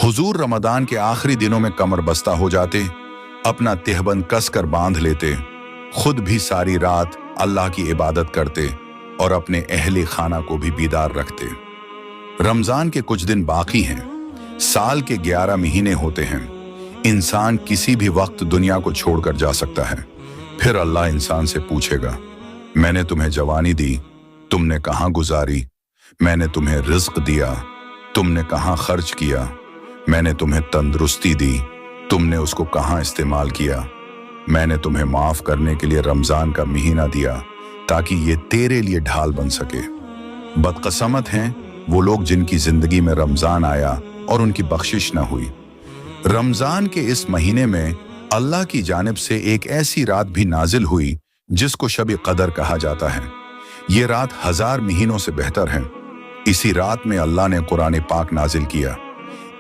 हुजूर रमदान के आखिरी दिनों में कमर बस्ता हो जाते, अपना तिहबंद कसकर बांध लेते, खुद भी सारी रात अल्लाह की इबादत करते और अपने अहले खाना को भी बीदार रखते। रमजान के कुछ दिन बाकी हैं, साल के 11 महीने होते हैं। इंसान किसी भी वक्त दुनिया को छोड़कर जा सकता है। फिर अल्लाह इंसान से पूछेगा, मैंने तुम्हें जवानी दी, तुमने कहाँ गुजारी? मैंने तुम्हें रिज्क दिया, तुमने कहाँ खर्च किया? मैंने तुम्हें तंदुरुस्ती दी, तुमने उसको कहाँ इस्तेमाल किया? मैंने तुम्हें माफ करने के लिए रमजान का महीना दिया ताकि ये तेरे लिए ढाल बन सके। बदकिस्मत हैं वो लोग जिनकी जिंदगी में रमजान आया और उनकी बख्शिश न हुई। रमजान के इस महीने में अल्लाह की जानिब से एक ऐसी रात भी नाजिल हुई जिसको शब कदर कहा जाता है। ये रात 1000 महीनों से बेहतर है। इसी रात में अल्लाह ने कुरान पाक नाजिल किया।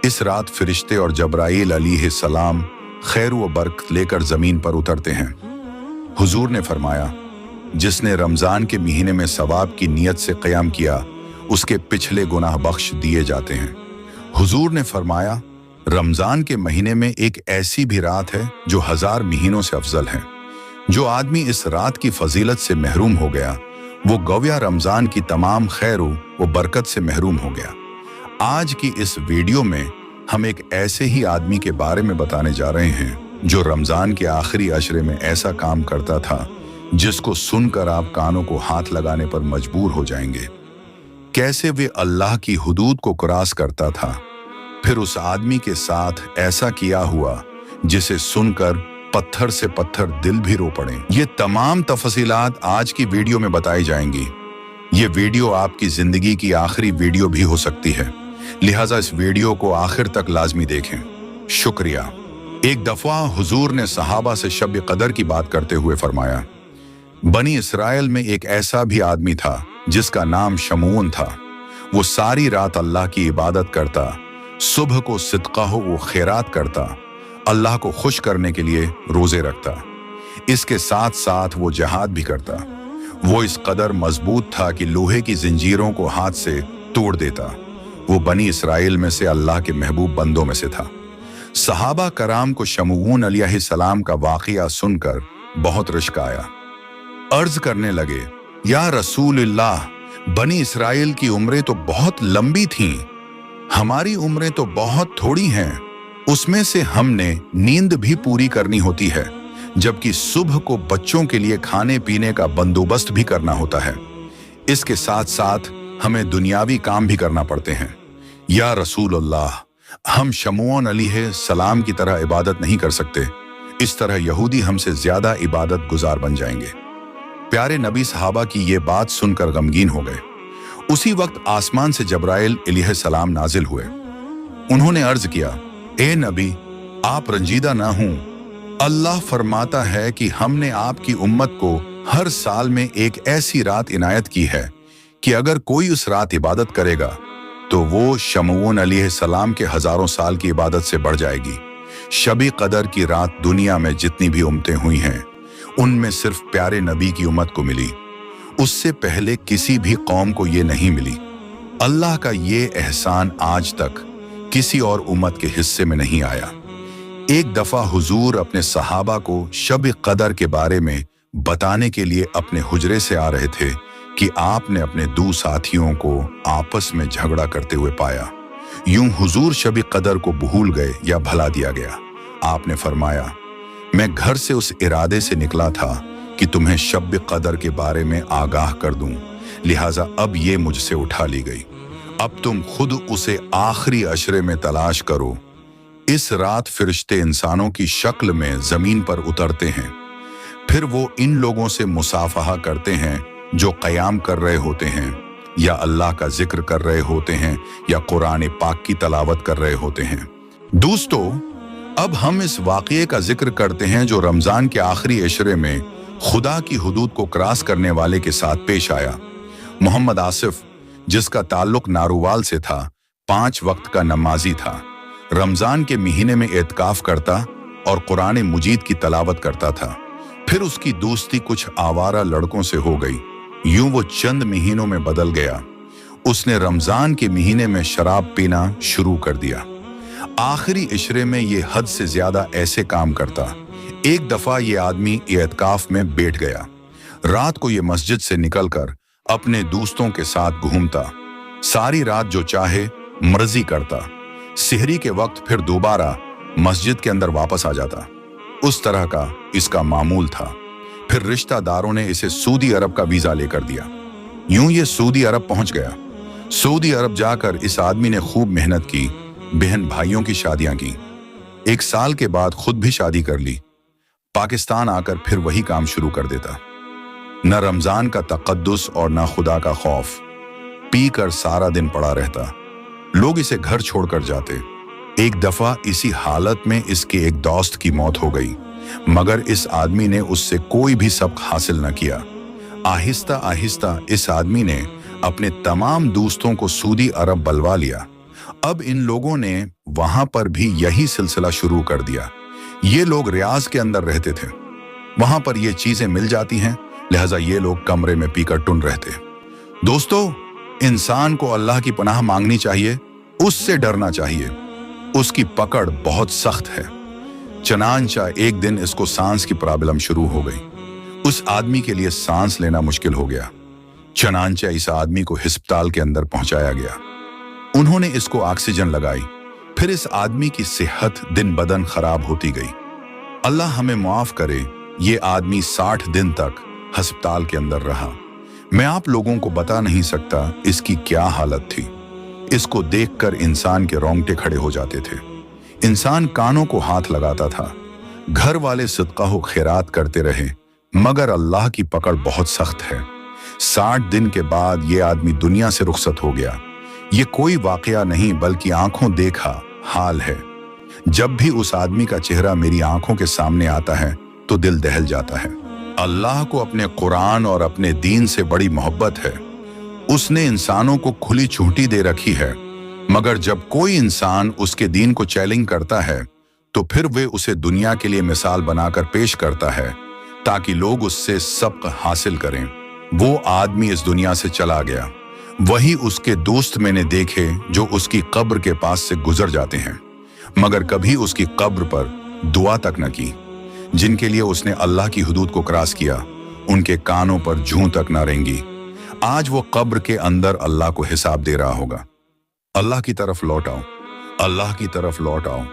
इस रात फरिश्ते और जब्राईल अलैहिस्सलाम खैर व बरकत लेकर जमीन पर उतरते हैं। हुजूर ने फरमाया, जिसने रमजान के महीने में सवाब की नीयत से क़याम किया, उसके पिछले गुनाह बख्श दिए जाते हैं। हुजूर ने फरमाया, रमजान के महीने में एक ऐसी भी रात है जो 1000 महीनों से अफजल है। जो आदमी इस रात की फजीलत से महरूम हो गया, वो गोया रमजान की तमाम खैर व बरकत से महरूम हो गया। आज की इस वीडियो में हम एक ऐसे ही आदमी के बारे में बताने जा रहे हैं जो रमजान के आखिरी अशरे में ऐसा काम करता था जिसको सुनकर आप कानों को हाथ लगाने पर मजबूर हो जाएंगे। कैसे वे अल्लाह की हुदूद को क्रॉस करता था। फिर उस आदमी के साथ ऐसा किया हुआ जिसे सुनकर पत्थर से पत्थर दिल भी रो पड़े। ये तमाम तफसीलात आज की वीडियो में बताई जाएंगी। ये वीडियो आपकी जिंदगी की आखिरी वीडियो भी हो सकती है, लिहाजा इस वीडियो को आखिर तक लाजमी देखें। शुक्रिया। एक दफा हुजूर ने सहाबा से शब कदर की बात करते हुए फरमाया, बनी इसराइल में एक ऐसा भी आदमी था जिसका नाम शमून था। वो सारी रात अल्लाह की इबादत करता, सुबह को सिदका हो वो खैरात करता, अल्लाह को खुश करने के लिए रोजे रखता, इसके साथ साथ वो जिहाद भी करता। वो इस कदर मजबूत था कि लोहे की जंजीरों को हाथ से तोड़ देता। वो बनी इसराइल में से अल्लाह के महबूब बंदों में से था। सहाबा कराम को शमून अलैहिस्सलाम का वाक़िया सुनकर बहुत रिश्क आया। अर्ज करने लगे, या रसूलल्लाह, बनी इसराइल की उम्रें तो बहुत लंबी थीं, हमारी उम्रें तो बहुत थोड़ी हैं। उसमें से हमने नींद भी पूरी करनी होती है, जबकि सुबह को बच्चों के लिए खाने पीने का बंदोबस्त भी करना होता है। इसके साथ साथ हमें दुनियावी काम भी करना पड़ते हैं। या रसूल अल्लाह, हम शमून अलैहिस्सलाम की तरह इबादत नहीं कर सकते। इस तरह यहूदी हमसे ज्यादा इबादत गुजार बन जाएंगे। प्यारे नबी सहाबा की ये बात सुनकर गमगीन हो गए। उसी वक्त आसमान से जब्राइल अलैहिस्सलाम नाजिल हुए। उन्होंने अर्ज किया, ए नबी, आप रंजीदा ना हों। अल्लाह फरमाता है कि हमने आपकी उम्मत को हर साल में एक ऐसी रात इनायत की है कि अगर कोई उस रात इबादत करेगा तो वो शमून अलैहिस्सलाम के हजारों साल की इबादत से बढ़ जाएगी। शबी कदर की रात दुनिया में जितनी भी उम्मतें हुई हैं, उनमें सिर्फ प्यारे नबी की उम्मत को मिली। उससे पहले किसी भी कौम को ये नहीं मिली। अल्लाह का ये एहसान आज तक किसी और उम्मत के हिस्से में नहीं आया। एक दफा हुजूर अपने सहाबा को शब कदर के बारे में बताने के लिए अपने हुजरे से आ रहे थे कि आपने अपने दो साथियों को आपस में झगड़ा करते हुए पाया। यूं हुजूर शब कदर को भूल गए या भला दिया गया। आपने फरमाया, मैं घर से उस इरादे से निकला था कि तुम्हें शब कदर के बारे में आगाह कर दूं, लिहाजा अब ये मुझसे उठा ली गई। अब तुम खुद उसे आखिरी अशरे में तलाश करो। इस रात फरिश्ते इंसानों की शक्ल में जमीन पर उतरते हैं। फिर वो इन लोगों से मुसाफहा करते हैं जो क़याम कर रहे होते हैं, या अल्लाह का जिक्र कर रहे होते हैं, या कुरान पाक की तलावत कर रहे होते हैं। दोस्तों, अब हम इस वाक़ये का जिक्र करते हैं जो रमजान के आखिरी अशरे में खुदा की हुदूद को क्रॉस करने वाले के साथ पेश आया। मोहम्मद आसिफ, जिसका ताल्लुक नारुवाल से था, 5 वक्त का नमाजी था। रमजान के महीने में एतकाफ करता और कुरान मजीद की तलावत करता था। फिर उसकी दोस्ती कुछ आवारा लड़कों से हो गई। यूं वो चंद महीनों में बदल गया। उसने रमजान के महीने में शराब पीना शुरू कर दिया। आखिरी इशरे में ये हद से ज्यादा ऐसे काम करता। एक दफा ये आदमी एतकाफ में बैठ गया। रात को ये मस्जिद से निकलकर अपने दोस्तों के साथ घूमता, सारी रात जो चाहे मर्जी करता, सेहरी के वक्त फिर दोबारा मस्जिद के अंदर वापस आ जाता। उस तरह का इसका मामूल था। फिर रिश्तेदारों ने इसे सऊदी अरब का वीजा लेकर दिया। यूं ये सऊदी अरब पहुंच गया। सऊदी अरब जाकर इस आदमी ने खूब मेहनत की, बहन भाइयों की शादियां की। 1 साल के बाद खुद भी शादी कर ली। पाकिस्तान आकर फिर वही काम शुरू कर देता। न रमजान का तकद्दुस और न खुदा का खौफ, पी कर सारा दिन पड़ा रहता। लोग इसे घर छोड़कर जाते। एक दफा इसी हालत में इसके एक दोस्त की मौत हो गई, मगर इस आदमी ने उससे कोई भी सबक हासिल न किया। आहिस्ता आहिस्ता इस आदमी ने अपने तमाम दोस्तों को सऊदी अरब बुलवा लिया। अब इन लोगों ने वहां पर भी यही सिलसिला शुरू कर दिया। ये लोग रियाज के अंदर रहते थे, वहां पर ये चीजें मिल जाती हैं, लिहाजा ये लोग कमरे में पीकर टुन रहते। दोस्तों, इंसान को अल्लाह की पनाह मांगनी चाहिए, उससे डरना चाहिए। उसकी पकड़ बहुत सख्त है। चनांचा एक दिन इसको सांस की प्रॉब्लम शुरू हो गई। उस आदमी के लिए सांस लेना मुश्किल हो गया। चनांचा इस आदमी को अस्पताल के अंदर पहुंचाया गया। उन्होंने इसको ऑक्सीजन लगाई। फिर इस आदमी की सेहत दिन बदन खराब होती गई। अल्लाह हमें माफ करे, ये आदमी 60 दिन तक अस्पताल के अंदर रहा। मैं आप लोगों को बता नहीं सकता इसकी क्या हालत थी। इसको देखकर इंसान के रोंगटे खड़े हो जाते थे। इंसान कानों को हाथ लगाता था। घर वाले सदका व खैरात करते रहे, मगर अल्लाह की पकड़ बहुत सख्त है। 60 दिन के बाद ये आदमी दुनिया से रुखसत हो गया। ये कोई वाकया नहीं बल्कि आंखों देखा हाल है। जब भी उस आदमी का चेहरा मेरी आंखों के सामने आता है तो दिल दहल जाता है। अल्लाह को अपने कुरान और अपने दीन से बड़ी मोहब्बत है। उसने इंसानों को खुली छूटी दे रखी है, मगर जब कोई इंसान उसके दीन को चैलेंज करता है तो फिर वे उसे दुनिया के लिए मिसाल बनाकर पेश करता है ताकि लोग उससे सबक हासिल करें। वो आदमी इस दुनिया से चला गया। वही उसके दोस्त मैंने देखे जो उसकी कब्र के पास से गुजर जाते हैं, मगर कभी उसकी कब्र पर दुआ तक न की। जिनके लिए उसने अल्लाह की हुदूद को क्रॉस किया, उनके कानों पर जूं तक न रेंगी। आज वो कब्र के अंदर अल्लाह को हिसाब दे रहा होगा। अल्लाह की तरफ लौट आओ, अल्लाह की तरफ लौट आओ।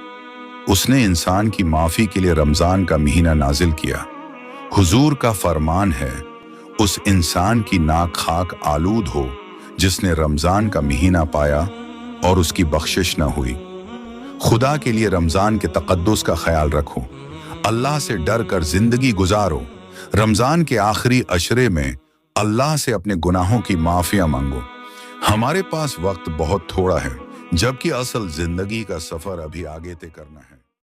उसने इंसान की माफी के लिए रमजान का महीना नाजिल किया। हुजूर का फरमान है, उस इंसान की नाक खाक आलूद हो जिसने रमजान का महीना पाया और उसकी बख्शिश न हुई। खुदा के लिए रमजान के तकद्दुस का ख्याल रखो। अल्लाह से डर कर जिंदगी गुजारो। रमजान के आखिरी अशरे में अल्लाह से अपने गुनाहों की माफिया मांगो। हमारे पास वक्त बहुत थोड़ा है, जबकि असल जिंदगी का सफर अभी आगे तय करना है।